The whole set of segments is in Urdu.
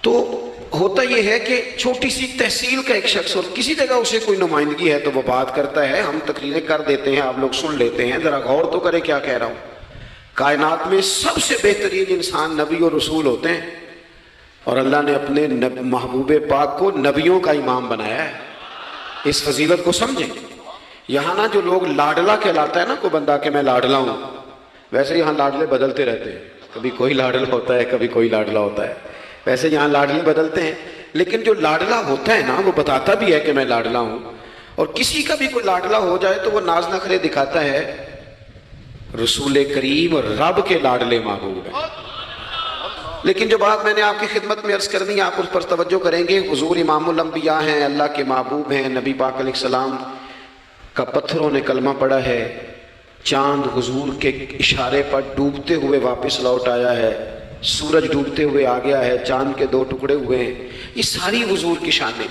تو ہوتا یہ ہے کہ چھوٹی سی تحصیل کا ایک شخص اور کسی جگہ اسے کوئی نمائندگی ہے تو وہ بات کرتا ہے، ہم تقریریں کر دیتے ہیں، آپ لوگ سن لیتے ہیں، ذرا غور تو کریں کیا کہہ رہا ہوں۔ کائنات میں سب سے بہترین انسان نبی اور رسول ہوتے ہیں، اور اللہ نے اپنے محبوب پاک کو نبیوں کا امام بنایا ہے۔ اس فضیلت کو سمجھیں۔ یہاں نا جو لوگ لاڈلا کہلاتا ہے نا کوئی بندہ کہ میں لاڈلا ہوں، ویسے یہاں لاڈلے بدلتے رہتے ہیں، کبھی کوئی لاڈلا ہوتا ہے کبھی کوئی لاڈلا ہوتا ہے، ویسے یہاں لاڈلے بدلتے ہیں، لیکن جو لاڈلا ہوتا ہے نا وہ بتاتا بھی ہے کہ میں لاڈلا ہوں۔ اور کسی کا بھی کوئی لاڈلا ہو جائے تو وہ ناز نخرے دکھاتا ہے، رسول کریم اور رب کے لاڈلے محبوب ہیں۔ لیکن جو بات میں نے آپ کی خدمت میں عرض کرنی ہے آپ اس پر توجہ کریں گے۔ حضور امام الانبیاء ہیں، اللہ کے محبوب ہیں، نبی پاک علیہ السلام کا پتھروں نے کلمہ پڑھا ہے، چاند حضور کے اشارے پر ڈوبتے ہوئے واپس لوٹ آیا ہے، سورج ڈوبتے ہوئے آ گیا ہے، چاند کے 2 ٹکڑے ہوئے ہیں، یہ ساری حضور کی شانیں۔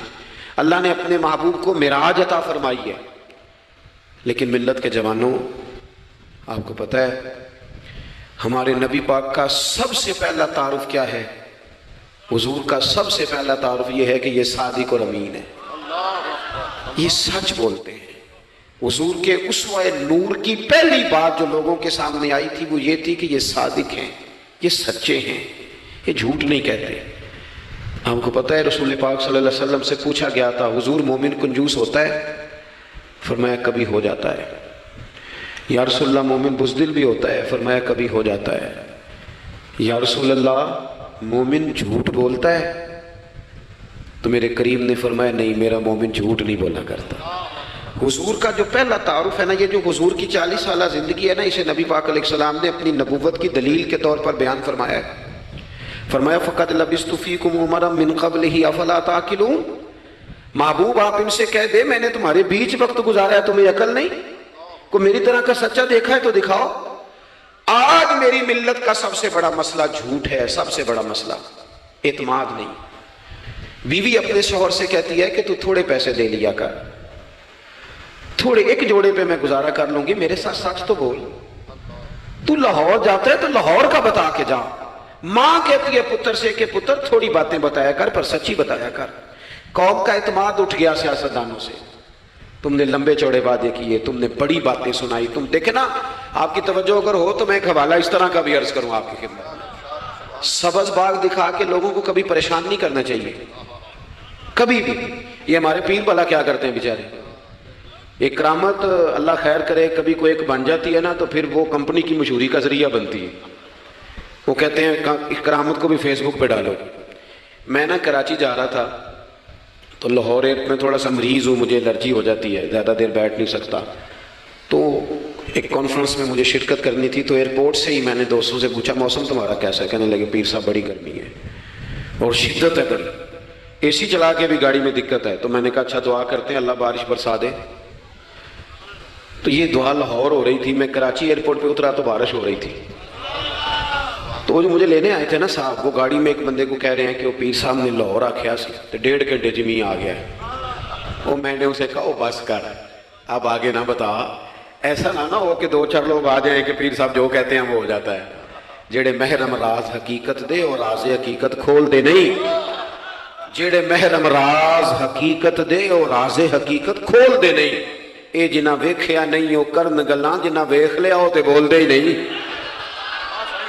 اللہ نے اپنے محبوب کو معراج عطا فرمائی ہے۔ لیکن ملت کے جوانوں، آپ کو پتہ ہے ہمارے نبی پاک کا سب سے پہلا تعارف کیا ہے؟ حضور کا سب سے پہلا تعارف یہ ہے کہ یہ صادق اور امین ہے، یہ سچ بولتے ہیں۔ حضور کے اسوہ نور کی پہلی بات جو لوگوں کے سامنے آئی تھی وہ یہ تھی کہ یہ صادق ہیں، یہ سچے ہیں، یہ جھوٹ نہیں کہتے۔ آپ کو پتہ ہے رسول پاک صلی اللہ علیہ وسلم سے پوچھا گیا تھا، حضور مومن کنجوس ہوتا ہے؟ فرمایا کبھی ہو جاتا ہے۔ یا رسول اللہ مومن بزدل بھی ہوتا ہے؟ فرمایا کبھی ہو جاتا ہے۔ یا رسول اللہ مومن جھوٹ بولتا ہے؟ تو میرے کریم نے فرمایا نہیں، میرا مومن جھوٹ نہیں بولا کرتا۔ حضور کا جو پہلا تعارف ہے نا، یہ جو حضور کی 40 سالہ زندگی ہے نا، اسے نبی پاک علیہ السلام نے اپنی نبوت کی دلیل کے طور پر بیان فرمایا ہے۔ فرمایا فَقَدْ لَبِثْتُ فِيكُمْ عُمَرًا مِّن قَبْلِهِ أَفَلَا تَعْقِلُونَ۔ محبوب آپ ان سے کہہ دے میں نے تمہارے بیچ وقت گزارا ہے، تمہیں عقل نہیں؟ کوئی میری طرح کا سچا دیکھا ہے تو دکھاؤ۔ آج میری ملت کا سب سے بڑا مسئلہ جھوٹ ہے، سب سے بڑا مسئلہ اعتماد نہیں۔ بیوی اپنے شوہر سے کہتی ہے کہ تو تھوڑے پیسے دے لیا کر، تھوڑے ایک جوڑے پہ میں گزارا کر لوں گی، میرے ساتھ سچ تو بول۔ تو لاہور جاتا ہے تو لاہور کا بتا کے جا۔ ماں کہتی ہے پتر سے کہ پتر تھوڑی باتیں بتایا کر پر سچی بتایا کر۔ قوم کا اعتماد اٹھ گیا سیاستدانوں سے، تم نے لمبے چوڑے وعدے کیے، تم نے بڑی باتیں سنائی۔ تم دیکھیں نا، آپ کی توجہ اگر ہو تو میں ایک حوالہ اس طرح کا بھی عرض کروں آپ کی خدمت میں۔ سبز باغ دکھا کے لوگوں کو کبھی پریشان نہیں کرنا چاہیے، کبھی بھی۔ یہ ہمارے پیر بھلا کیا کرتے ہیں بیچارے، ایک کرامت اللہ خیر کرے کبھی کوئی ایک بن جاتی ہے نا تو پھر وہ کمپنی کی مشہوری کا ذریعہ بنتی ہے۔ وہ کہتے ہیں اس کرامت کو بھی فیس بک پہ ڈالو۔ میں نا کراچی جا رہا تھا تو لاہور میں تھوڑا سا مریض ہوں، مجھے الرجی ہو جاتی ہے، زیادہ دیر بیٹھ نہیں سکتا، تو ایک کانفرنس میں مجھے شرکت کرنی تھی۔ تو ایئرپورٹ سے ہی میں نے دوستوں سے پوچھا موسم تمہارا کیسا ہے؟ کہنے لگے پیر صاحب بڑی گرمی ہے اور شدت ہے بڑی، اے سی چلا کے بھی گاڑی میں دقت ہے۔ تو میں نے کہا اچھا دعا کرتے ہیں اللہ بارش برسا دے۔ تو یہ دعا لاہور ہو رہی تھی، میں کراچی ایئرپورٹ پہ اترا تو بارش ہو رہی تھی۔ تو وہ جو مجھے لینے آئے تھے نا صاحب، وہ گاڑی میں ایک بندے کو کہہ رہے ہیں کہ وہ پیر صاحب نے لاہور آکھیا سی تو 1.5 گھنٹے جمی آ گیا ہے۔ وہ میں نے اسے کہا وہ بس کر، اب آگے نہ بتا، ایسا نہ ہو کہ 2-4 لوگ آ جائیں کہ پیر صاحب جو کہتے ہیں وہ ہو جاتا ہے۔ جیڑے محرم راز حقیقت دے اور راز حقیقت کھول دے نہیں، جیڑے محرم راز حقیقت دے اور راز حقیقت کھول دے نہیں، اے جنہ ویکھیا نہیں ہو کرن گلاں، جنہ ویکھ لیا ہو تے بول دے ہی نہیں۔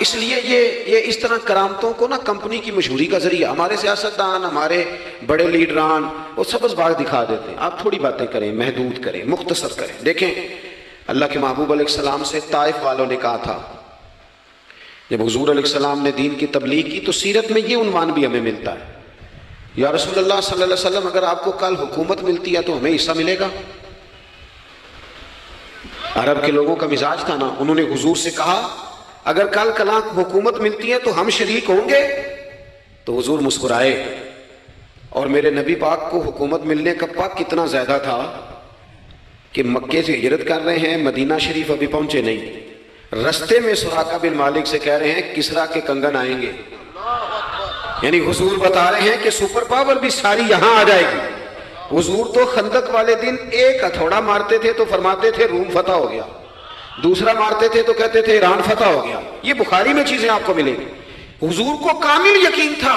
اس لیے یہ اس طرح کرامتوں کو نا کمپنی کی مشہوری کا ذریعہ، ہمارے سیاستدان ہمارے بڑے لیڈران وہ سبز باغ دکھا دیتے ہیں۔ آپ تھوڑی باتیں کریں، محدود کریں، مختصر کریں۔ دیکھیں اللہ کے محبوب علیہ السلام سے طائف والوں نے کہا تھا، جب حضور علیہ السلام نے دین کی تبلیغ کی تو سیرت میں یہ عنوان بھی ہمیں ملتا ہے، یا رسول اللہ صلی اللہ علیہ وسلم اگر آپ کو کل حکومت ملتی ہے تو ہمیں حصہ ملے گا۔ عرب کے لوگوں کا مزاج تھا نا، انہوں نے حضور سے کہا اگر کل کلاں حکومت ملتی ہے تو ہم شریک ہوں گے۔ تو حضور مسکرائے، اور میرے نبی پاک کو حکومت ملنے کا پاک کتنا زیادہ تھا کہ مکے سے ہجرت کر رہے ہیں، مدینہ شریف ابھی پہنچے نہیں، رستے میں سراقہ بن مالک سے کہہ رہے ہیں کسرا کے کنگن آئیں گے، یعنی حضور بتا رہے ہیں کہ سپر پاور بھی ساری یہاں آ جائے گی۔ حضور تو خندق والے دن ایک ہتھوڑا مارتے تھے تو فرماتے تھے روم فتح ہو گیا، دوسرا مارتے تھے تو کہتے تھے ایران فتح ہو گیا۔ یہ بخاری میں چیزیں آپ کو ملیں گی۔ حضور کو کامل یقین تھا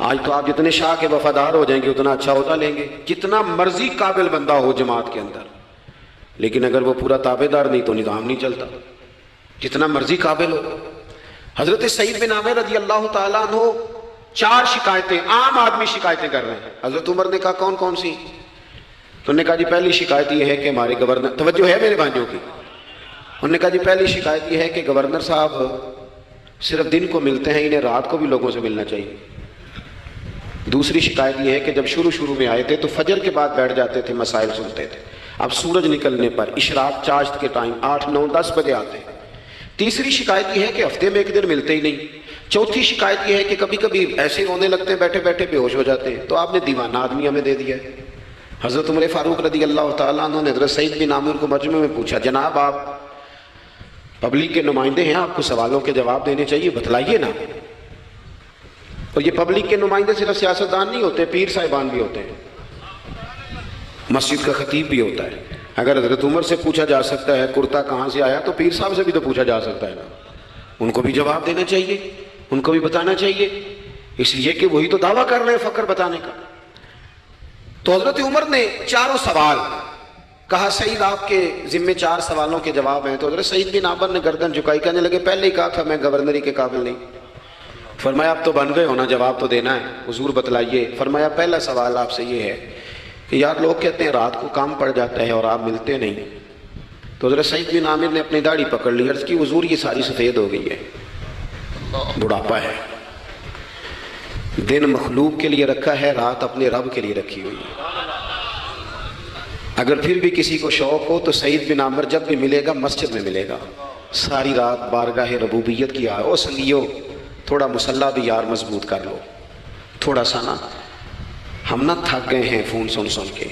آج تو آپ جتنے شاہ کے وفادار ہو جائیں گے اتنا اچھا عہدہ لیں گے، جتنا مرضی قابل بندہ ہو جماعت کے اندر، لیکن اگر وہ پورا تابع دار نہیں تو نظام نہیں چلتا، جتنا مرضی قابل ہو۔ حضرت سعید بن عامر رضی اللہ تعالیٰ عنہ 4 شکایتیں، عام آدمی شکایتیں کر رہے ہیں۔ حضرت عمر نے کہا کون کون سی؟ تو انہوں نے کہا جی پہلی شکایت یہ ہے کہ ہمارے گورنر، توجہ ہے میرے بھائیوں کی، انہوں نے کہا جی پہلی شکایت یہ ہے کہ گورنر صاحب صرف دن کو ملتے ہیں، انہیں رات کو بھی لوگوں سے ملنا چاہیے۔ دوسری شکایت یہ ہے کہ جب شروع میں آئے تھے تو فجر کے بعد بیٹھ جاتے تھے، مسائل سنتے تھے، اب سورج نکلنے پر اشراق چاشت کے ٹائم 8 9 10 بجے آتے ہیں۔ تیسری شکایت یہ ہے کہ ہفتے میں ایک دن ملتے ہی نہیں۔ چوتھی شکایت یہ ہے کہ کبھی کبھی ایسے رونے لگتے ہیں، بیٹھے بیٹھے بے ہوش ہو جاتے ہیں۔ تو آپ نے دیوانہ آدمی ہمیں دے دیا ہے۔ حضرت عمر فاروق رضی اللہ تعالیٰ عنہ نے حضرت سعید بن عامر کو مجمع میں پوچھا، جناب آپ پبلک کے نمائندے ہیں، آپ کو سوالوں کے جواب دینے چاہیے، بتلائیے نا۔ اور یہ پبلک کے نمائندے صرف سیاستدان نہیں ہوتے، پیر صاحبان بھی ہوتے ہیں، مسجد کا خطیب بھی ہوتا ہے۔ اگر حضرت عمر سے پوچھا جا سکتا ہے کرتا کہاں سے آیا تو پیر صاحب سے بھی تو پوچھا جا سکتا ہے نا، ان کو بھی جواب دینا چاہیے، ان کو بھی بتانا چاہیے، اس لیے کہ وہی تو دعویٰ کر رہے ہیں فقر بتانے کا۔ تو حضرت عمر نے 4 سوال کہا، سعید آپ کے ذمے 4 سوالوں کے جواب ہیں۔ تو حضرت سعید بن عامر نے گردن جھکائی، کہنے لگے پہلے ہی کہا تھا میں گورنری کے قابل نہیں۔ فرمایا اب تو بن گئے ہونا، جواب تو دینا ہے، حضور بتلائیے۔ فرمایا پہلا سوال آپ سے یہ ہے کہ یار لوگ کہتے ہیں رات کو کام پڑ جاتا ہے اور آپ ملتے نہیں۔ تو حضرت سعید بن عامر نے اپنی داڑھی پکڑ لی، عرض کی حضور یہ ساری سفید ہو گئی ہے، بڑھاپا ہے، دن مخلوق کے لیے رکھا ہے، رات اپنے رب کے لیے رکھی ہوئی ہے۔ اگر پھر بھی کسی کو شوق ہو تو سعید بن عامر جب بھی ملے گا مسجد میں ملے گا، ساری رات بارگاہ ربوبیت کی او سنگیو تھوڑا مسلح بھی یار مضبوط کر لو، تھوڑا سا نا، ہم نہ تھک گئے ہیں فون سن کے۔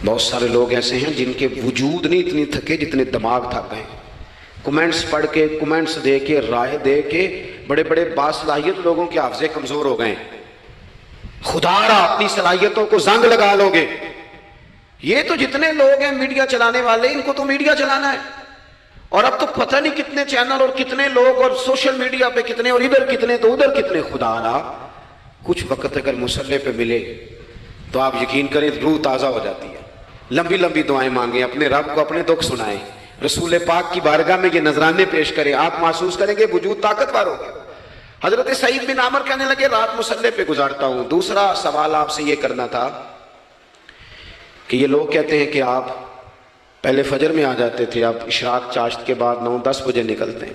بہت سارے لوگ ایسے ہیں جن کے وجود نہیں اتنی تھکے جتنے دماغ تھک گئے، کمنٹس پڑھ کے، کمنٹس دے کے، رائے دے کے، بڑے بڑے باصلاحیت لوگوں کے حافظے کمزور ہو گئے۔ خدا را اپنی صلاحیتوں کو زنگ لگا لو گے۔ یہ تو جتنے لوگ ہیں میڈیا چلانے والے، ان کو تو میڈیا چلانا ہے، اور اب تو پتہ نہیں کتنے چینل اور کتنے لوگ اور سوشل میڈیا پہ کتنے، اور ادھر کتنے تو ادھر کتنے۔ خدا را کچھ وقت اگر مصلے پہ ملے تو آپ یقین کریں روح تازہ ہو جاتی ہے۔ لمبی لمبی دعائیں مانگیں، اپنے رب کو اپنے دکھ سنائیں، رسول پاک کی بارگاہ میں یہ نذرانے پیش کریں، آپ محسوس کریں گے وجود طاقتور ہوگا۔ حضرت سعید بن عامر کہنے لگے رات مصلے پہ گزارتا ہوں۔ دوسرا سوال آپ سے یہ کرنا تھا کہ یہ لوگ کہتے ہیں کہ آپ پہلے فجر میں آ جاتے تھے، اب اشراق چاشت کے بعد 9 10 بجے نکلتے ہیں۔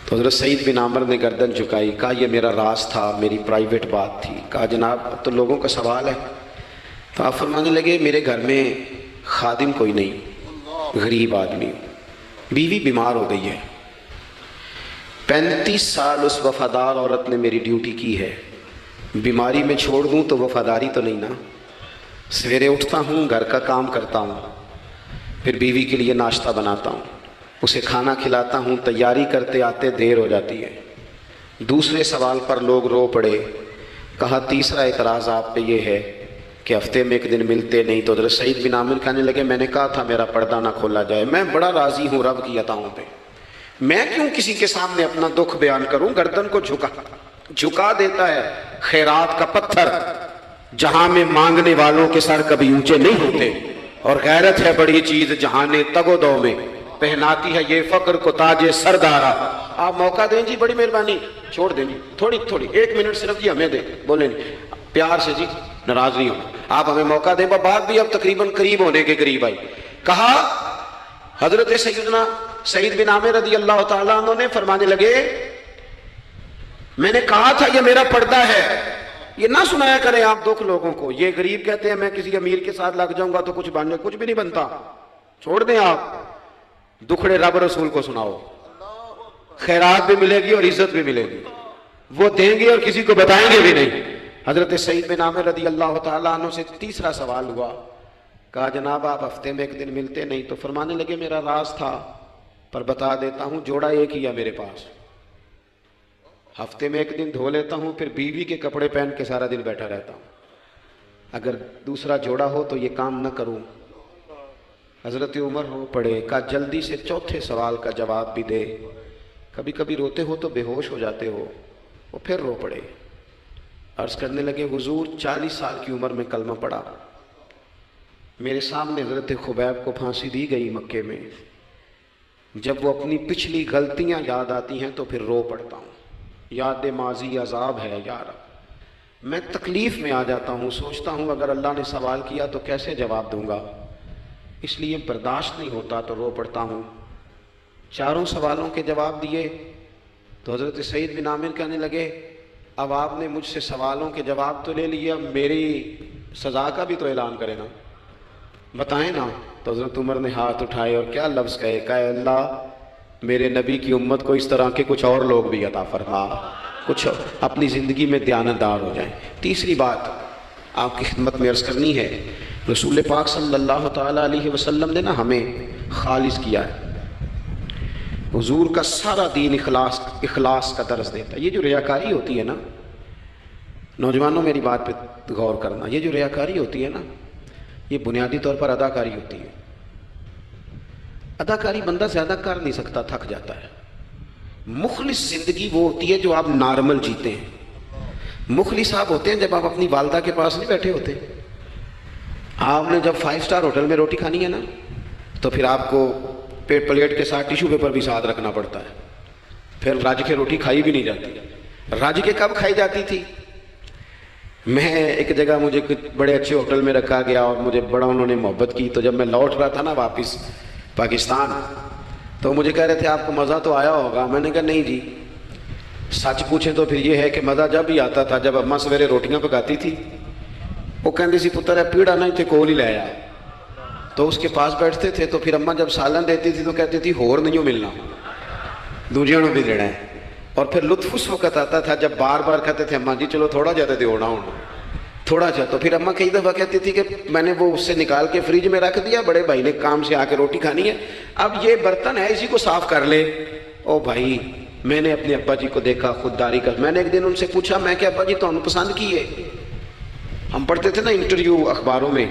تو حضرت سعید بن عامر نے گردن جھکائی، کہا یہ میرا راز تھا، میری پرائیویٹ بات تھی۔ کہا جناب اب تو لوگوں کا سوال ہے۔ تو آپ فرمانے لگے میرے گھر میں خادم کوئی نہیں، غریب آدمی، بیوی بیمار ہو گئی ہے، 35 سال اس وفادار عورت نے میری ڈیوٹی کی ہے، بیماری میں چھوڑ دوں تو وفاداری تو نہیں نا۔ سویرے اٹھتا ہوں، گھر کا کام کرتا ہوں، پھر بیوی کے لیے ناشتہ بناتا ہوں، اسے کھانا کھلاتا ہوں، تیاری کرتے آتے دیر ہو جاتی ہے۔ دوسرے سوال پر لوگ رو پڑے۔ کہا تیسرا اعتراض آپ پہ یہ ہے کہ ہفتے میں ایک دن ملتے نہیں۔ تو حضرت سعید بن عامر کہنے لگے میں نے کہا تھا میرا پردہ نہ کھولا جائے، میں بڑا راضی ہوں رب کی عطاؤں پہ، میں کیوں کسی کے سامنے اپنا دکھ بیان کروں۔ گردن کو جھکا دیتا ہے خیرات کا پتھر، جہاں میں مانگنے والوں کے سر کبھی اونچے نہیں ہوتے، اور غیرت ہے بڑی چیز جہاں نے تگ و دو میں پہناتی ہے یہ فقر کو تاج سردارا۔ آپ موقع دیں جی، بڑی مہربانی، چھوڑ دیں جی، تھوڑی 1 منٹ صرف جی ہمیں دیں، بولیں پیار سے جی، ناراض نہیں ہوں، آپ ہمیں موقع دیں۔ بات بھی اب تقریباً قریب ہونے کے قریب آئی۔ کہا حضرت سیدنا سعید بن عامر رضی اللہ تعالیٰ عنہ نے فرمانے لگے میں نے کہا تھا یہ میرا پردہ ہے، یہ نہ سنایا کریں آپ دکھ لوگوں کو۔ یہ غریب کہتے ہیں میں کسی امیر کے ساتھ لگ جاؤں گا تو کچھ بن جائے، کچھ بھی نہیں بنتا، چھوڑ دیں آپ، دکھڑے رب رسول کو سناؤ، خیرات بھی ملے گی اور عزت بھی ملے گی، وہ دیں گے اور کسی کو بتائیں گے بھی نہیں۔ حضرت سعید بن عامر رضی اللہ تعالیٰ عنہ سے تیسرا سوال ہوا۔ کہا جناب آپ ہفتے میں ایک دن ملتے نہیں۔ تو فرمانے لگے میرا راز تھا پر بتا دیتا ہوں، جوڑا ایک ہی ہے میرے پاس، ہفتے میں ایک دن دھو لیتا ہوں، پھر بیوی کے کپڑے پہن کے سارا دن بیٹھا رہتا ہوں، اگر دوسرا جوڑا ہو تو یہ کام نہ کروں۔ حضرت عمر ہو پڑے۔ کہا جلدی سے چوتھے سوال کا جواب بھی دے، کبھی کبھی روتے ہو تو بے ہوش ہو جاتے ہو، وہ پھر رو پڑے، عرض کرنے لگے حضور 40 سال کی عمر میں کلمہ پڑھا، میرے سامنے حضرت خبیب کو پھانسی دی گئی مکے میں، جب وہ اپنی پچھلی غلطیاں یاد آتی ہیں تو پھر رو پڑتا ہوں، یاد ماضی عذاب ہے یار، میں تکلیف میں آ جاتا ہوں، سوچتا ہوں اگر اللہ نے سوال کیا تو کیسے جواب دوں گا، اس لیے برداشت نہیں ہوتا تو رو پڑتا ہوں۔ چاروں سوالوں کے جواب دیے تو حضرت سعید بن عامر کہنے لگے اب آپ نے مجھ سے سوالوں کے جواب تو لے لیے، اب میری سزا کا بھی تو اعلان کرے نا، بتائیں نا۔ تو حضرت عمر نے ہاتھ اٹھائے اور کیا لفظ کہے، کہ اللہ میرے نبی کی امت کو اس طرح کے کچھ اور لوگ بھی عطا فرما، کچھ اپنی زندگی میں دیانتدار ہو جائیں۔ تیسری بات آپ کی خدمت میں عرض کرنی ہے، رسول پاک صلی اللہ تعالیٰ علیہ وسلم نے ہمیں خالص کیا ہے، حضور کا سارا دین اخلاص کا درس دیتا ہے۔ یہ جو ریاکاری ہوتی ہے نا، نوجوانوں میری بات پہ غور کرنا، یہ جو ریاکاری ہوتی ہے نا، یہ بنیادی طور پر اداکاری ہوتی ہے۔ اداکاری بندہ زیادہ کر نہیں سکتا، تھک جاتا ہے۔ مخلص زندگی وہ ہوتی ہے جو آپ نارمل جیتے ہیں۔ مخلص آپ ہوتے ہیں جب آپ اپنی والدہ کے پاس نہیں بیٹھے ہوتے، آپ نے جب 5 اسٹار ہوٹل میں روٹی کھانی ہے نا تو پھر آپ کو پلیٹ کے ساتھ ٹیشو پیپر بھی ساتھ رکھنا پڑتا ہے، پھر رج کے روٹی کھائی بھی نہیں جاتی۔ رج کے کب کھائی جاتی تھی؟ میں ایک جگہ مجھے بڑے اچھے ہوٹل میں رکھا گیا اور مجھے بڑا انہوں نے محبت کی، تو جب میں لوٹ رہا تھا نا واپس پاکستان تو مجھے کہہ رہے تھے آپ کو مزہ تو آیا ہوگا، میں نے کہا نہیں جی، سچ پوچھیں تو پھر یہ ہے کہ مزہ جب ہی آتا تھا جب اماں سویرے روٹیاں پکاتی تھی، وہ کہندی سی پتر ہے پیڑا نہیں تھے کول ہی لے آیا، تو اس کے پاس بیٹھتے تھے، تو پھر اماں جب سالن دیتی تھی تو کہتی تھی ہور نہیں ملنا، دوجیاں بھی دینا ہے۔ اور پھر لطف اس وقت آتا تھا جب بار بار کہتے تھے اماں جی چلو تھوڑا جاتے دے ہونا ہونا تھوڑا جا، تو پھر اماں کئی دفعہ کہتی تھی کہ میں نے وہ اس سے نکال کے فریج میں رکھ دیا، بڑے بھائی نے کام سے آ کے روٹی کھانی ہے، اب یہ برتن ہے اسی کو صاف کر لے۔ او بھائی میں نے اپنے ابا جی کو دیکھا خودداری کر، میں نے ایک دن ان سے پوچھا، میں کہ ابا جی تو انہوں پسند کی ہے، ہم پڑھتے تھے نا انٹرویو اخباروں میں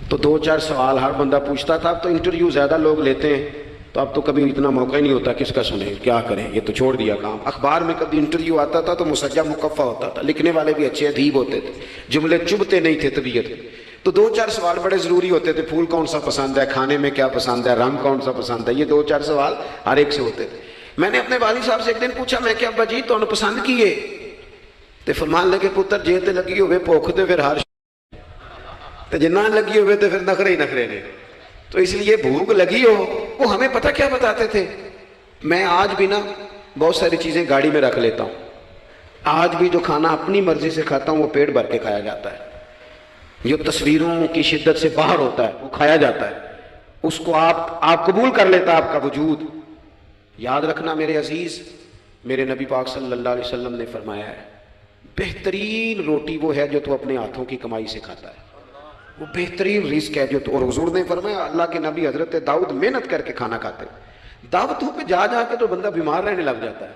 تو 2-4 سوال ہر بندہ پوچھتا تھا، اب تو انٹرویو زیادہ لوگ لیتے ہیں تو اب تو کبھی اتنا موقع ہی نہیں ہوتا کس کا سنیں کیا کریں، یہ تو چھوڑ دیا کام۔ اخبار میں کبھی انٹرویو آتا تھا تو مسجع مقفع ہوتا تھا، لکھنے والے بھی اچھے ادیب ہوتے تھے، جملے چبھتے نہیں تھے طبیعت، تو 2-4 سوال بڑے ضروری ہوتے تھے، پھول کون سا پسند ہے، کھانے میں کیا پسند ہے، رنگ کون سا پسند ہے، یہ 2-4 سوال ہر ایک سے ہوتے تھے۔ میں نے اپنے والد صاحب سے ایک دن پوچھا، میں کہ ابا جی تو انہوں پسند کیے، تو فرمان لگے پتر جے تے لگی ہوئے بھوک تے پھر ہر تو جنہ لگی ہوئے تو پھر نخرے ہی نخرے نے، تو اس لیے بھوک لگی ہو۔ وہ ہمیں پتہ کیا بتاتے تھے، میں آج بھی نا بہت ساری چیزیں گاڑی میں رکھ لیتا ہوں، آج بھی جو کھانا اپنی مرضی سے کھاتا ہوں وہ پیٹ بھر کے کھایا جاتا ہے، جو تصویروں کی شدت سے باہر ہوتا ہے وہ کھایا جاتا ہے، اس کو آپ قبول کر لیتا آپ کا وجود۔ یاد رکھنا میرے عزیز، میرے نبی پاک صلی اللہ علیہ وسلم نے فرمایا ہے بہترین روٹی وہ ہے جو تو اپنے ہاتھوں کی کمائی سے کھاتا ہے، وہ بہترین رزق ہے جو تو، اور حضور نے فرمایا اللہ کے نبی حضرت داؤد محنت کر کے کھانا کھاتے، دعوتوں پہ جا جا کے تو بندہ بیمار رہنے لگ جاتا ہے،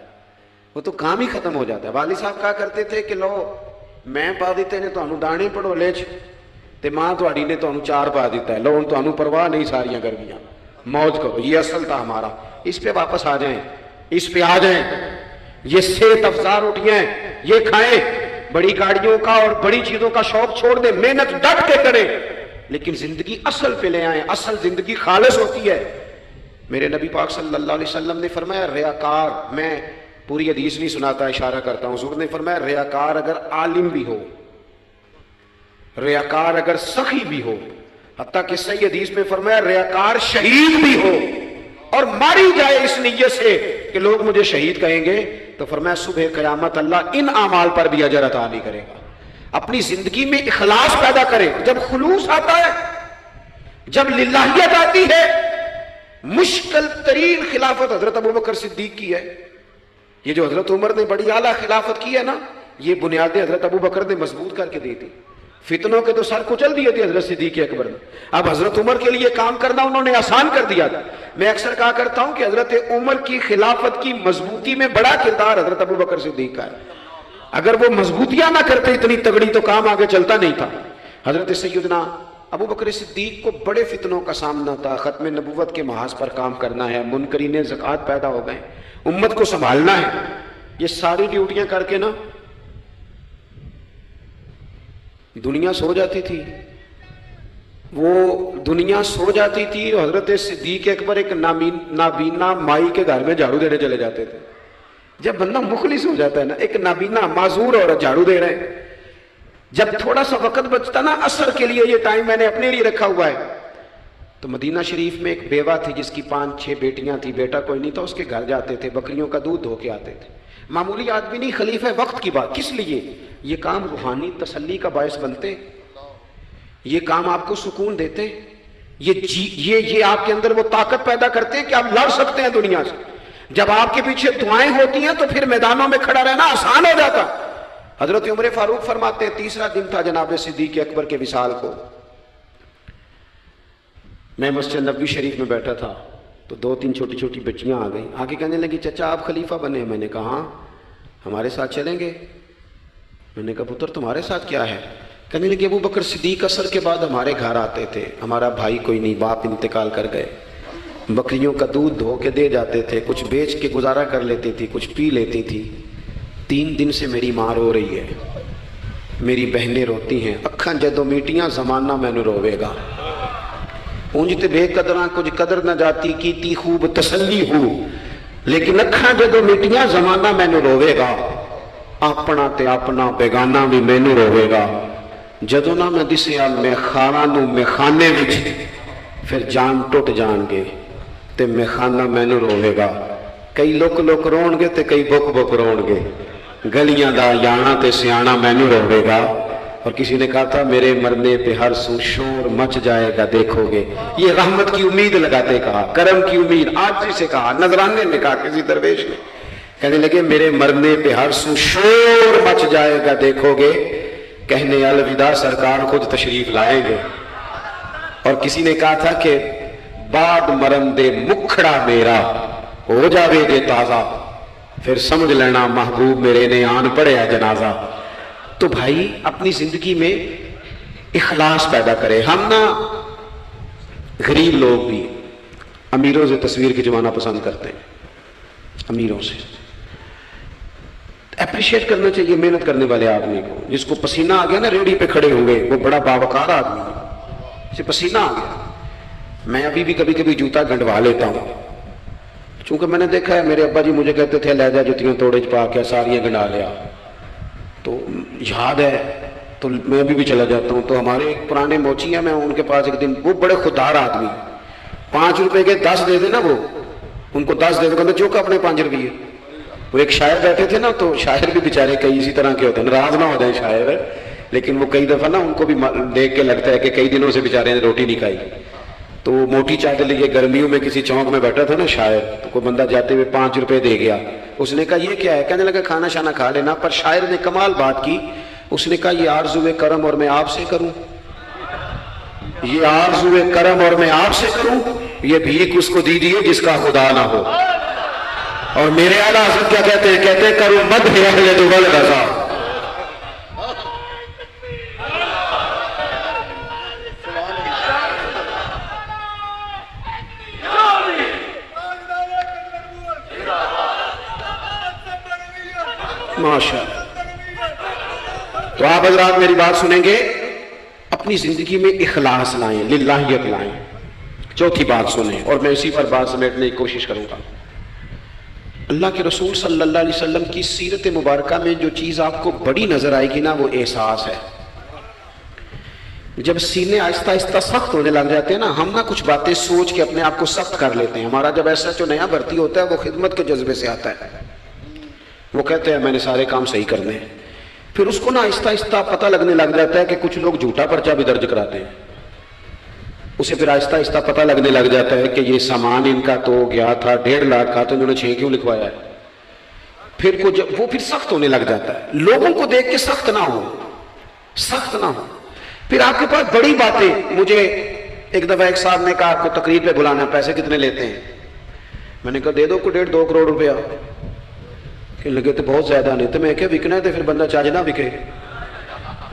وہ تو کام ہی ختم ہو جاتا ہے۔ والد صاحب کہا کرتے تھے کہ لو میں پا دیتے نے تانوں دانے پڑولے چ تے ماں تہاڈی نے تانوں 4 پا دیتا ہے، لو ہن تانوں پرواہ نہیں ساریاں گرمیاں، موج کرو، یہ اصل تھا ہمارا، اس پہ واپس آ جائیں، اس پہ آ جائیں، یہ صحت افزا روٹیاں یہ کھائیں، بڑی گاڑیوں کا اور بڑی چیزوں کا شوق چھوڑ دیں، محنت ڈٹ کے کریں، لیکن زندگی اصل پہ لے آئیں، اصل زندگی خالص ہوتی ہے۔ میرے نبی پاک صلی اللہ علیہ وسلم نے فرمایا ریاکار، میں پوری حدیث نہیں سناتا اشارہ کرتا ہوں، حضور نے فرمایا ریاکار اگر عالم بھی ہو، ریاکار اگر سخی بھی ہو، حتیٰ کہ صحیح حدیث میں فرمایا ریاکار شہید بھی ہو اور ماری جائے اس نیت سے کہ لوگ مجھے شہید کہیں گے، تو فرمایا صبح قیامت اللہ ان اعمال پر بھی اجر عطا نہیں کرے گا۔ اپنی زندگی میں اخلاص پیدا کرے، جب خلوص آتا ہے، جب للہیت آتی ہے، مشکل ترین خلافت حضرت ابوبکر صدیق کی ہے، یہ جو حضرت عمر نے بڑی اعلیٰ خلافت کی ہے نا، یہ بنیادیں حضرت ابوبکر نے مضبوط کر کے دی تھی، فتنوں کے تو سر کچل دیے تھے حضرت صدیق اکبر نے، اب حضرت عمر کے لیے کام کرنا انہوں نے آسان کر دیا تھا۔ میں اکثر کہا کرتا ہوں کہ حضرت عمر کی خلافت کی مضبوطی میں بڑا کردار حضرت ابوبکر صدیق کا ہے، اگر وہ مضبوطیاں نہ کرتے اتنی تگڑی تو کام آگے چلتا نہیں تھا۔ حضرت سیدنا ابوبکر صدیق کو بڑے فتنوں کا سامنا تھا، ختم نبوت کے محاذ پر کام کرنا ہے، منکرین زکوٰۃ پیدا ہو گئے، امت کو سنبھالنا ہے، یہ ساری ڈیوٹیاں کر کے نا دنیا سو جاتی تھی، وہ دنیا سو جاتی تھی اور حضرت صدیق اکبر ایک نابینا مائی کے گھر میں جھاڑو دینے چلے جاتے تھے۔ جب بندہ مخلص ہو جاتا ہے نا، ایک نابینا معذور عورت جھاڑو دے رہے ہیں، جب تھوڑا سا وقت بچتا نا عصر کے لیے، یہ ٹائم میں نے اپنے لیے رکھا ہوا ہے، تو مدینہ شریف میں ایک بیوہ تھی جس کی 5-6 بیٹیاں تھی، بیٹا کوئی نہیں تھا، اس کے گھر جاتے تھے، بکریوں کا دودھ دھو کے آتے تھے۔ معمولی آدمی نہیں، خلیفہ وقت کی بات، کس لیے؟ یہ کام روحانی تسلی کا باعث بنتے، یہ کام آپ کو سکون دیتے، یہ آپ کے اندر وہ طاقت پیدا کرتے ہیں کہ آپ لڑ سکتے ہیں دنیا سے۔ جب آپ کے پیچھے دعائیں ہوتی ہیں تو پھر میدانوں میں کھڑا رہنا آسان ہو جاتا۔ حضرت عمر فاروق فرماتے ہیں تیسرا دن تھا جناب صدیق اکبر کے وصال کو، میں مسجد نبوی شریف میں بیٹھا تھا تو 2-3 چھوٹی چھوٹی بچیاں آ گئیں، آگے کہنے لگی چچا آپ خلیفہ بنے؟ میں نے کہا ہاں، ہمارے ساتھ چلیں گے؟ میں نے کہا پتر تمہارے ساتھ کیا ہے؟ کہنے لگے ابو بکر صدیق عصر کے بعد ہمارے گھر آتے تھے، ہمارا بھائی کوئی نہیں، باپ انتقال کر گئے، بکریوں کا دودھ دھو کے دے جاتے تھے، کچھ بیچ کے گزارا کر لیتی تھی، کچھ پی لیتی تھی۔ 3 دن سے میری ماں رو رہی ہے، میری بہنیں روتی ہیں، اکھاں جدوں میٹیاں زمانہ مینوں روے گا، اونج تے بے قدراں کچھ قدر نہ جاتی کیتی خوب تسلی ہو، لیکن اکھاں جدوں میٹیاں زمانہ مینوں روے گا، اپنا تے اپنا بیگانہ بھی مینوں روے گا، جدوں نہ میں دسیا میخانہ نوں میخانے وچ پھر جان ٹوٹ جان گے تے میخانہ مینوں روے گا، کئی لوک لوک رون گے تے کئی بک بک رون گے، گلیاں دا یانا تے سیانا مینوں روے گا۔ اور کسی نے کہا تھا میرے مرنے پہ ہر سو شور مچ جائے گا دیکھو گے، یہ رحمت کی امید لگاتے کہا، کرم کی امید، آج سے کہا، نذرانے میں کہا کسی درویش نے، کہنے لگے میرے مرنے پہ ہر سو شور مچ جائے گا دیکھو گے، کہنے الوداع سرکار خود تشریف لائیں گے۔ اور کسی نے کہا تھا کہ بعد مرن دے مکھڑا میرا ہو جاوے دے تازہ، پھر سمجھ لینا محبوب میرے نے آن پڑیا جنازہ۔ تو بھائی اپنی زندگی میں اخلاص پیدا کرے۔ ہم نا غریب لوگ بھی امیروں سے تصویر کھنچوانا پسند کرتے ہیں، امیروں سے اپریشیٹ کرنا چاہیے محنت کرنے والے آدمی کو، جس کو پسینہ آ گیا نا ریڑھی پہ کھڑے ہوں گے، وہ بڑا باوقار آدمی ہے، اسے پسینہ آ گیا۔ میں ابھی بھی کبھی کبھی جوتا گنڈوا لیتا ہوں، چونکہ میں نے دیکھا ہے میرے ابا جی مجھے کہتے تھے لے جا جوتیاں توڑے چ پا کے ساریاں گنڈا لیا، تو یاد ہے تو میں ابھی بھی چلا جاتا ہوں۔ تو ہمارے ایک پرانے موچی ہیں، میں ان کے پاس ایک دن، وہ بڑے خوددار آدمی، 5 روپے کے 10 دے دے نا، وہ ان کو 10 دے دے، کہتے چوکا اپنے 5 روپیے۔ وہ ایک شاعر بیٹھے تھے نا، تو شاعر بھی بیچارے کئی اسی طرح کے ہوتے ہیں، ناراض نہ ہو جائیں شاعر، لیکن وہ کئی دفعہ نا ان کو بھی دیکھ کے لگتا ہے کہ کئی دنوں سے بیچارے نے روٹی نہیں کھائی۔ تو وہ موٹی چادر لیے گرمیوں میں کسی چوک میں بیٹھا تھا نا شاعر، تو کوئی بندہ جاتے ہوئے 5 روپے دے گیا، اس نے کہا یہ کیا ہے؟ کہنے لگا کھانا شانا کھا لینا، پر شاعر نے کمال بات کی، اس نے کہا یہ آرزوئے کرم اور میں آپ سے کروں، یہ آرزوئے کرم اور میں آپ سے کروں، یہ بھیک اس کو دیجیے جس کا خدا نہ ہو۔ اور میرے اعلیٰ حضرت کیا کہتے ہیں؟ کہتے ہیں کروں مدح اہل دول رضا۔ ماشاءاللہ۔ تو آپ حضرات میری بات سنیں گے، اپنی زندگی میں اخلاص لائیں، للہیت لائیں۔ چوتھی بات سنیں، اور میں اسی پر بات سمیٹنے کی کوشش کروں گا۔ اللہ کے رسول صلی اللہ علیہ وسلم کی سیرت مبارکہ میں جو چیز آپ کو بڑی نظر آئے گی نا، وہ احساس ہے۔ جب سینے آہستہ آہستہ سخت ہونے لگ جاتے ہیں نا، ہم نا کچھ باتیں سوچ کے اپنے آپ کو سخت کر لیتے ہیں۔ ہمارا جب ایسا جو نیا بھرتی ہوتا ہے وہ خدمت کے جذبے سے آتا ہے، وہ کہتے ہیں میں نے سارے کام صحیح کرنے ہیں، پھر اس کو نا آہستہ آہستہ پتہ لگنے لگ جاتا ہے کہ کچھ لوگ جھوٹا پرچہ بھی درج کراتے ہیں، اسے پھر آہستہ آہستہ پتہ لگنے لگ جاتا ہے کہ یہ سامان ان کا تو گیا تھا 1.5 لاکھ کا، تو انہوں نے 6 کیوں لکھوایا ہے؟ پھر وہ پھر سخت ہونے لگ جاتا ہے۔ لوگوں کو دیکھ کے سخت نہ ہو، سخت نہ ہو۔ پھر آپ کے پاس بڑی باتیں، مجھے ایک دفعہ ایک صاحب نے کہا آپ کو تقریر پہ بلانا ہے، پیسے کتنے لیتے ہیں؟ میں نے کہا دے دو کو 1.5-2 کروڑ روپیہ۔ کہ لگے تو بہت زیادہ نہیں، تو میں کیا وکنا ہے تو پھر بندہ چاج نہ وکے۔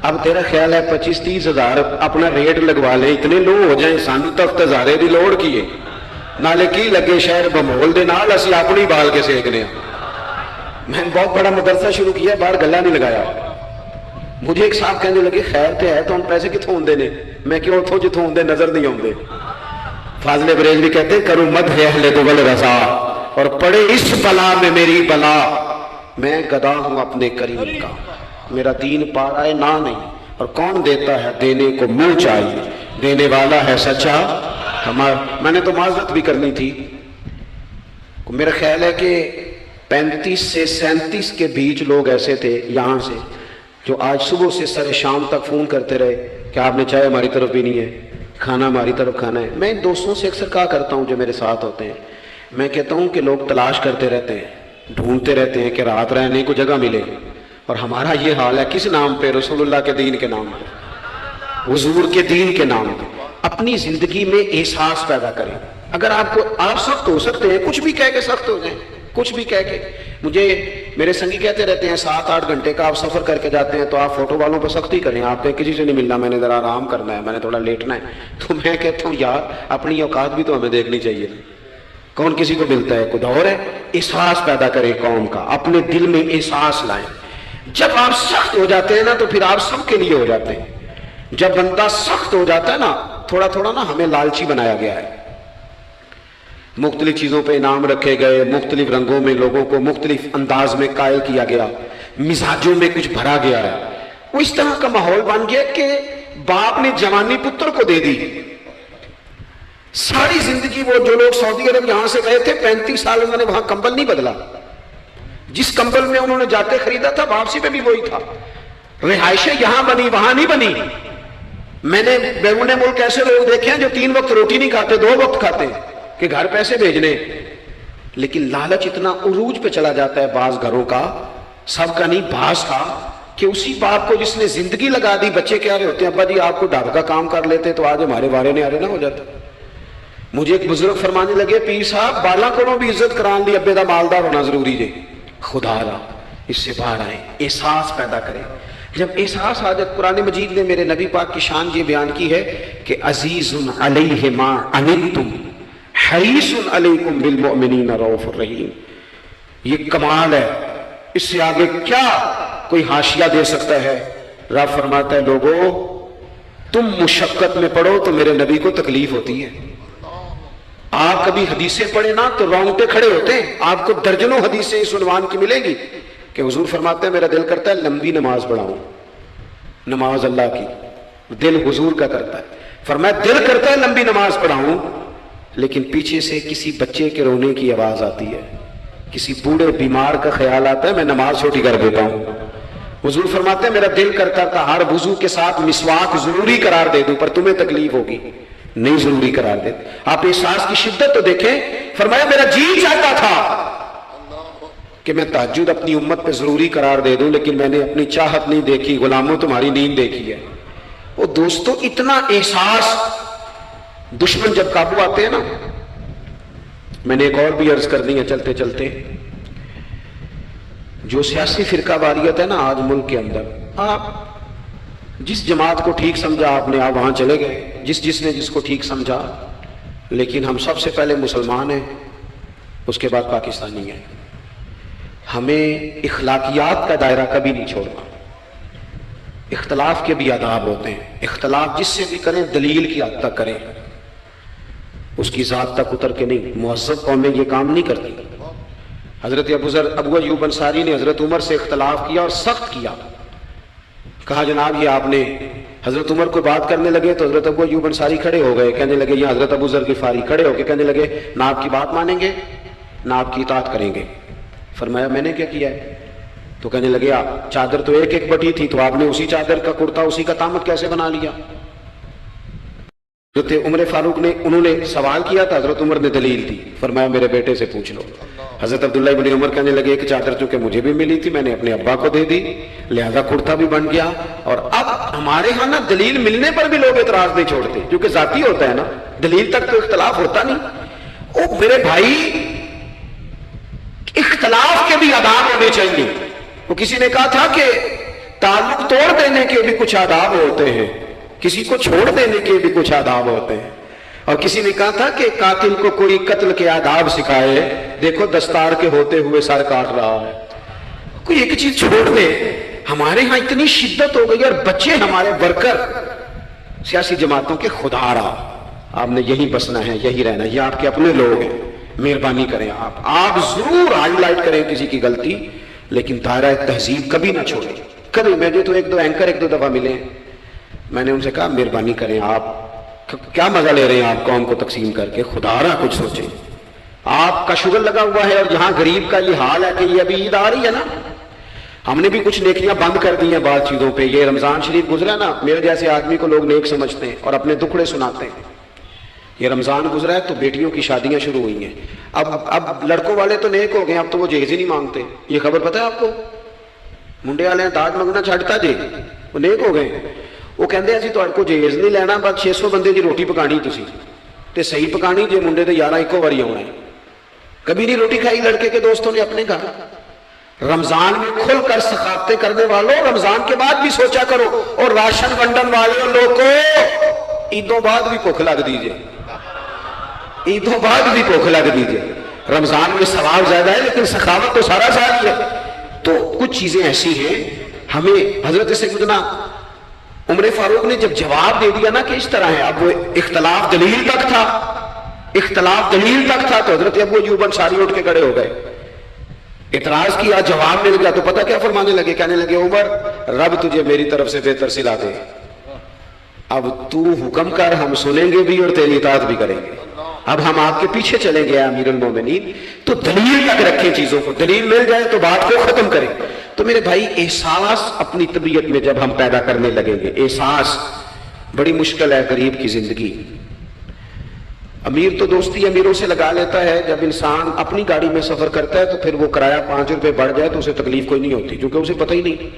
اب تیرا خیال ہے 25-30 ہزار اپنا ریٹ لگوا لیں، اتنے لو ہو جائیں، سانو تک ہزارے دی لوڑ کی ہے، نالے کی لگے شہر بمول دے نال اسی اپنی بال کے سیکنے ہیں۔ میں نے بہت بڑا مدرسہ شروع کیا, باہر گلا نہیں لگایا. مجھے ایک صاحب کہنے لگے خیر تے ہے تو ہم پیسے کتوں ہوندے نے, میں کہ اتوں جتوں ہوندے نظر نہیں آتے. فاضل بریلوی کہتے ہیں کروں مدح اہل دول رضا, اور پڑے اس بلا میں میری بلا, میں گدا ہوں اپنے کریم کا, میرا دین پا رہا ہے نہ نہیں, اور کون دیتا ہے دینے کو منہ چاہیے, دینے والا ہے سچا ہمارا. میں نے تو معذرت بھی کرنی تھی. میرا خیال ہے کہ 35 سے 37 کے بیچ لوگ ایسے تھے یہاں سے جو آج صبح سے سر شام تک فون کرتے رہے کہ آپ نے چائے ہماری طرف بھی نہیں ہے, کھانا ہماری طرف کھانا ہے. میں ان دوستوں سے اکثر کہا کرتا ہوں جو میرے ساتھ ہوتے ہیں, میں کہتا ہوں کہ لوگ تلاش کرتے رہتے ہیں, ڈھونڈتے رہتے ہیں کہ رات رہنے کو جگہ ملے, اور ہمارا یہ حال ہے کس نام پہ؟ رسول اللہ کے دین کے نام پہ, حضور کے دین کے نام پہ. اپنی زندگی میں احساس پیدا کریں. اگر آپ سخت ہو سکتے ہیں, کچھ بھی کہہ کے سخت ہو جائیں, کچھ بھی کہہ کے. مجھے میرے سنگی کہتے رہتے ہیں 7-8 گھنٹے کا آپ سفر کر کے جاتے ہیں تو آپ فوٹو والوں پہ سختی کریں, آپ کو کسی سے نہیں ملنا, میں نے ذرا آرام کرنا ہے, میں نے تھوڑا لیٹنا ہے. تو میں کہتا ہوں یار اپنی اوقات بھی تو ہمیں دیکھنی چاہیے. کون کسی کو ملتا ہے؟ کچھ اور ہے. احساس پیدا کریں قوم کا, اپنے دل میں احساس لائیں. جب آپ سخت ہو جاتے ہیں نا تو پھر آپ سب کے لیے ہو جاتے ہیں. جب بندہ سخت ہو جاتا ہے نا, تھوڑا تھوڑا نا ہمیں لالچی بنایا گیا ہے, مختلف چیزوں پہ انعام رکھے گئے, مختلف رنگوں میں لوگوں کو مختلف انداز میں قائل کیا گیا, مزاجوں میں کچھ بھرا گیا ہے. وہ اس طرح کا ماحول بن گیا کہ باپ نے جوانی پتر کو دے دی. ساری زندگی وہ جو لوگ سعودی عرب یہاں سے گئے تھے 35 سال انہوں نے وہاں کمبل نہیں بدلا. جس کمبل میں انہوں نے جاتے خریدا تھا واپسی پہ بھی وہی تھا. رہائشیں یہاں بنی وہاں نہیں بنی. میں نے بیرون ملک ایسے لوگ دیکھے ہیں جو 3 وقت روٹی نہیں کھاتے, 2 وقت کھاتے ہیں کہ گھر پیسے بھیجنے. لیکن لالچ اتنا عروج پہ چلا جاتا ہے بعض گھروں کا, سب کا نہیں بعض کا, کہ اسی باپ کو جس نے زندگی لگا دی, بچے کہہ رہے ہوتے ہیں ابا جی آپ کو ڈھاب کا کام کر لیتے تو آج ہمارے بارے نے آرے نہ ہو جاتا. مجھے ایک بزرگ فرمانے لگے پیر صاحب بالا کو بھی عزت کران لی, ابے دا مالدار ہونا ضروری ہے. خدا را اس سے باہر آئیں, احساس پیدا کریں. جب احساس آ جائے, قرآن مجید نے میرے نبی پاک کی شان یہ بیان کی ہے کہ عزیز علیہ ما عنتم حریص علیکم بالمؤمنین رؤوف الرحیم. یہ کمال ہے, اس سے آگے کیا کوئی حاشیہ دے سکتا ہے؟ رب فرماتا ہے لوگوں تم مشقت میں پڑھو تو میرے نبی کو تکلیف ہوتی ہے. آپ کبھی حدیثیں پڑھیں نا تو رونگٹے کھڑے ہوتے ہیں. آپ کو درجنوں حدیثیں اس عنوان کی ملیں گی کہ حضور فرماتے ہیں میرا دل کرتا ہے لمبی نماز پڑھاؤں, نماز اللہ کی, دل حضور کا کرتا ہے. فرمایا دل کرتا ہے لمبی نماز پڑھاؤں, لیکن پیچھے سے کسی بچے کے رونے کی آواز آتی ہے, کسی بوڑھے بیمار کا خیال آتا ہے, میں نماز چھوٹی کر دیتا ہوں. حضور فرماتے ہیں میرا دل کرتا تھا ہر وضو کے ساتھ مسواک ضروری قرار دے دوں, پر تمہیں تکلیف ہوگی, نہیں ضروری قرار دے. آپ احساس کی شدت تو دیکھیں. فرمایا میرا جی چاہتا تھا کہ میں تہجد اپنی امت پہ ضروری قرار دے دوں, لیکن میں نے اپنی چاہت نہیں دیکھی, غلاموں تمہاری نیند دیکھی ہے. وہ دوستوں اتنا احساس, دشمن جب قابو آتے ہیں نا. میں نے ایک اور بھی عرض کرنی ہے چلتے چلتے. جو سیاسی فرقہ واریت ہے نا آج ملک کے اندر, آپ جس جماعت کو ٹھیک سمجھا آپ نے, آپ وہاں چلے گئے, جس نے جس کو ٹھیک سمجھا. لیکن ہم سب سے پہلے مسلمان ہیں, اس کے بعد پاکستانی ہیں. ہمیں اخلاقیات کا دائرہ کبھی نہیں چھوڑنا. اختلاف کے بھی آداب ہوتے ہیں, اختلاف جس سے بھی کریں دلیل کی حد تک کریں, اس کی ذات تک اتر کے نہیں. مہذب قومیں یہ کام نہیں کرتی. حضرت ابو ایوب انصاری نے حضرت عمر سے اختلاف کیا اور سخت کیا. کہا جناب یہ آپ نے, حضرت عمر کو بات کرنے لگے تو حضرت ابو ایوب انصاری کھڑے ہو گئے, کہنے لگے یہ حضرت ابو ذر غفاری کھڑے ہو کے کہنے لگے نہ آپ کی بات مانیں گے نہ آپ کی اطاعت کریں گے. فرمایا میں نے کیا کیا ہے؟ تو کہنے لگے چادر تو ایک بٹی تھی, تو آپ نے اسی چادر کا کرتا اسی کا تامت کیسے بنا لیا؟ حضرت عمر فاروق نے, انہوں نے سوال کیا تھا, حضرت عمر نے دلیل دی. فرمایا میرے بیٹے سے پوچھ لو. حضرت عبداللہ ابن عمر کہنے لگے ایک چادر چونکہ مجھے بھی ملی تھی میں نے اپنے ابا کو دے دی, لہذا کرتا بھی بن گیا. اور اب ہمارے ہاں نا دلیل ملنے پر بھی لوگ اعتراض نہیں چھوڑتے, کیونکہ ذاتی ہوتا ہے نا, دلیل تک تو اختلاف ہوتا نہیں. او میرے بھائی اختلاف کے بھی آداب ہونے چاہیے. وہ کسی نے کہا تھا کہ تعلق توڑ دینے کے بھی کچھ آداب ہوتے ہیں, کسی کو چھوڑ دینے کے بھی کچھ آداب ہوتے ہیں. اور کسی نے کہا تھا کہ قاتل کو کوئی قتل کے آداب سکھائے, دیکھو دستار کے ہوتے ہوئے سر کاٹ رہا ہے. کوئی ایک چیز چھوڑ دے. ہمارے ہاں اتنی شدت ہو گئی اور بچے ہمارے ورکر سیاسی جماعتوں کے خدا رہا آپ نے یہی بسنا ہے یہی رہنا ہے، یہ آپ کے اپنے لوگ ہیں، مہربانی کریں آپ ضرور ہائی لائٹ کریں کسی کی غلطی، لیکن دائرہ تہذیب کبھی نہ چھوڑیں. کبھی مجھے تو ایک دو دفعہ ملے ہیں، میں نے ان سے کہا مہربانی کریں آپ کیا مزہ لے رہے ہیں آپ قوم کو تقسیم کر کے، خدا رہا کچھ سوچیں. آپ کا شوگر لگا ہوا ہے اور یہاں غریب کا یہ حال ہے کہ یہ ابھی عید آ رہی ہے نا، ہم نے بھی کچھ نیکیاں بند کر دی ہیں بعض چیزوں پہ. یہ رمضان شریف گزرا نا، میرے جیسے آدمی کو لوگ نیک سمجھتے ہیں اور اپنے دکھڑے سناتے ہیں. یہ رمضان گزرا ہے تو بیٹیوں کی شادیاں شروع ہوئی ہیں. اب لڑکوں والے تو نیک ہو گئے، اب تو وہ جہیز ہی نہیں مانگتے. یہ خبر پتہ ہے آپ کو؟ منڈے والے داج منگنا چھڈتا جی، وہ نیک ہو گئے. وہ کہندے اسی تہاڈے کو جہیز نہیں لینا، بس 600 بندے دی روٹی پکانی تسی تے صحیح پکانی جے منڈے تے 11 ایکو واری آنا ہے. کبھی نہیں روٹی کھائی لڑکے کے دوستوں نے اپنے گھر. رمضان میں کھل کر سخاوتیں کرنے والوں رمضان کے بعد بھی سوچا کرو، اور راشن ونڈن والے لوگوں عیدوں بعد بھی بھوک لگ دیجئے، عیدوں بعد بھی بھوک لگ دیجئے. رمضان میں ثواب زیادہ ہے لیکن سخاوت تو سارا سال ہی ہے. تو کچھ چیزیں ایسی ہیں ہمیں حضرت سیدنا عمر فاروق نے جب جواب دے دیا نا کہ اس طرح ہے، اب وہ اختلاف دلیل تک تھا، اختلاف دلیل تک تھا، تو حضرت ابو ایوب انصاری اٹھ کے کھڑے ہو گئے، اعتراض کیا، جواب مل گیا تو پتہ کیا فرمانے لگے، کہنے لگے عمر رب تجھے میری طرف سے بہتر سلا دے، اب تو حکم کر، ہم سنیں گے بھی اور تیری اطاعت بھی کریں گے، اب ہم آپ کے پیچھے چلیں گے امیر المومنین. تو دلیل تک رکھیں چیزوں کو، دلیل مل جائے تو بات کو ختم کریں. تو میرے بھائی احساس اپنی طبیعت میں جب ہم پیدا کرنے لگیں گے، احساس بڑی مشکل ہے غریب کی زندگی. امیر تو دوستی امیروں سے لگا لیتا ہے، جب انسان اپنی گاڑی میں سفر کرتا ہے تو پھر وہ کرایہ 5 روپے بڑھ جائے تو اسے تکلیف کوئی نہیں ہوتی، کیونکہ اسے پتہ ہی نہیں.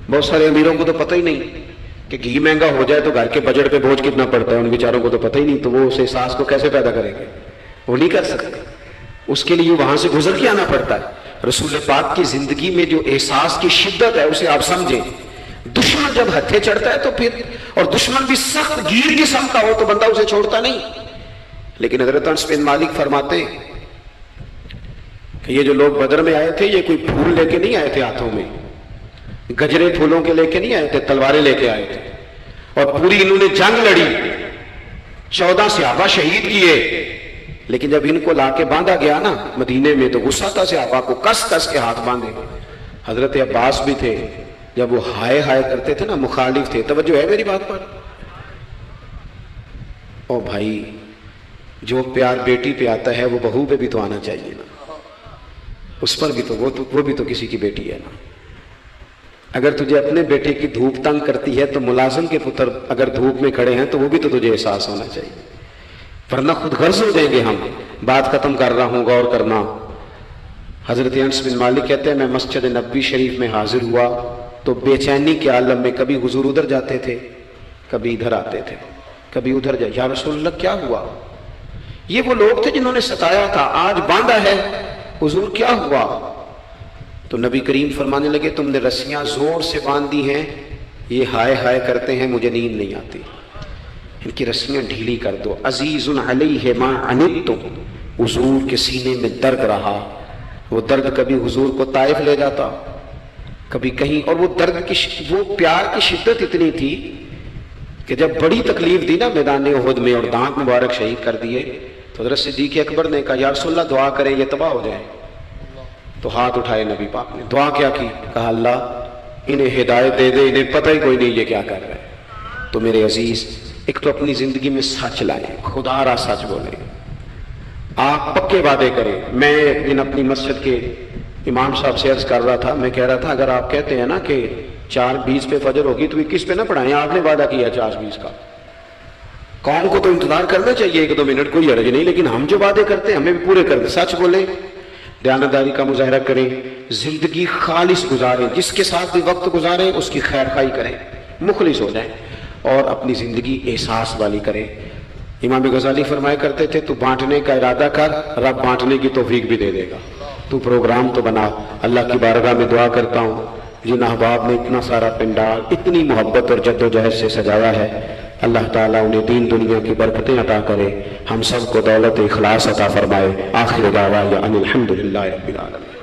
بہت سارے امیروں کو تو پتہ ہی نہیں کہ گھی مہنگا ہو جائے تو گھر کے بجٹ پہ بوجھ کتنا پڑتا ہے، ان بیچاروں کو تو پتہ ہی نہیں، تو وہ اس احساس کو کیسے پیدا کریں گے؟ وہ نہیں کر سکتے، اس کے لیے وہاں سے گزر کے آنا پڑتا ہے. رسول پاک کی زندگی میں جو احساس کی شدت ہے اسے آپ سمجھیں. دشمن جب ہتھے چڑھتا ہے تو پھر، اور دشمن بھی سخت گیر قسم کا ہو تو بندہ اسے چھوڑتا نہیں. لیکن حضرت انس بن مالک فرماتے ہیں کہ یہ جو لوگ بدر میں آئے تھے یہ کوئی پھول لے کے نہیں آئے تھے ہاتھوں میں، گجرے پھولوں کے لے کے نہیں آئے تھے، تلواریں لے کے آئے تھے، اور پوری انہوں نے جنگ لڑی، 14 صحابہ شہید کیے. لیکن جب ان کو لا کے باندھا گیا نا مدینے میں تو غصہ تھا صحابہ کو، کس کس کے ہاتھ باندھے. حضرت عباس بھی تھے، جب وہ ہائے ہائے کرتے تھے نا مخالف تھے. توجہ ہے میری بات پر؟ او بھائی جو پیار بیٹی پہ آتا ہے وہ بہو پہ بھی تو آنا چاہیے نا، اس پر بھی تو وہ بھی تو کسی کی بیٹی ہے نا. اگر تجھے اپنے بیٹے کی دھوپ تنگ کرتی ہے تو ملازم کے پتر اگر دھوپ میں کھڑے ہیں تو وہ بھی تو تجھے احساس ہونا چاہیے، ورنہ خود غرض ہو جائیں گے ہم. بات ختم کر رہا ہوں، غور کرنا. حضرت انس بن مالک کہتے ہیں میں مسجد نبوی شریف میں حاضر ہوا تو بے چینی کے عالم میں کبھی حضور ادھر جاتے تھے، کبھی ادھر آتے تھے، کبھی ادھر جائے. یا رسول اللہ کیا ہوا؟ یہ وہ لوگ تھے جنہوں نے ستایا تھا، آج باندھا ہے، حضور کیا ہوا؟ تو نبی کریم فرمانے لگے تم نے رسیاں زور سے باندھ دی ہیں، یہ ہائے ہائے کرتے ہیں مجھے نیند نہیں آتی، ان کی رسیاں ڈھیلی کر دو. عزیز علیہ ما عنتم، حضور کے سینے میں درد رہا. وہ درد کبھی حضور کو طائف لے جاتا، کبھی کہیں، اور وہ درد کی وہ پیار کی شدت اتنی تھی کہ جب بڑی تکلیف دی نا میدان احد میں اور دانت مبارک شہید کر دیے تو حضرت صدیق اکبر نے کہا یا رسول اللہ دعا کریں یہ تباہ ہو جائے. تو ہاتھ اٹھائے نبی پاک نے، دعا کیا کی؟ کہا اللہ انہیں ہدایت دے دے، انہیں پتہ ہی کوئی نہیں یہ کیا کر رہے ہیں. تو میرے عزیز ایک تو اپنی زندگی میں سچ لائیں، خدا را سچ بولیں، آپ پکے وعدے کریں. میں ایک دن اپنی مسجد کے امام صاحب سے عرض کر رہا تھا، میں کہہ رہا تھا اگر آپ کہتے ہیں نا کہ 4:20 پہ فجر ہوگی تو 21 پہ نہ پڑھائیں، آپ نے وعدہ کیا 4:20 کا. قوم کو تو انتظار کرنا چاہیے 1-2 منٹ، کوئی حرج نہیں، لیکن ہم جو وعدے کرتے ہیں ہمیں بھی پورے کرتے. سچ بولیں، دیانتداری کا مظاہرہ کریں، زندگی خالص گزاریں، جس کے ساتھ بھی وقت گزاریں اس کی خیر خواہی کریں، مخلص ہو جائیں، اور اپنی زندگی احساس والی کریں. امام غزالی فرمایا کرتے تھے تو بانٹنے کا ارادہ کر، رب بانٹنے کی توفیق بھی دے دے گا. تو پروگرام تو بنا. اللہ کی بارگاہ میں دعا کرتا ہوں جن احباب نے اتنا سارا پنڈال اتنی محبت اور جد و جہد سے سجایا ہے، اللہ تعالیٰ انہیں دین دنیا کی برکتیں عطا کرے، ہم سب کو دولت اخلاص عطا فرمائے. آخر دعوانا ان الحمدللہ رب العالمین.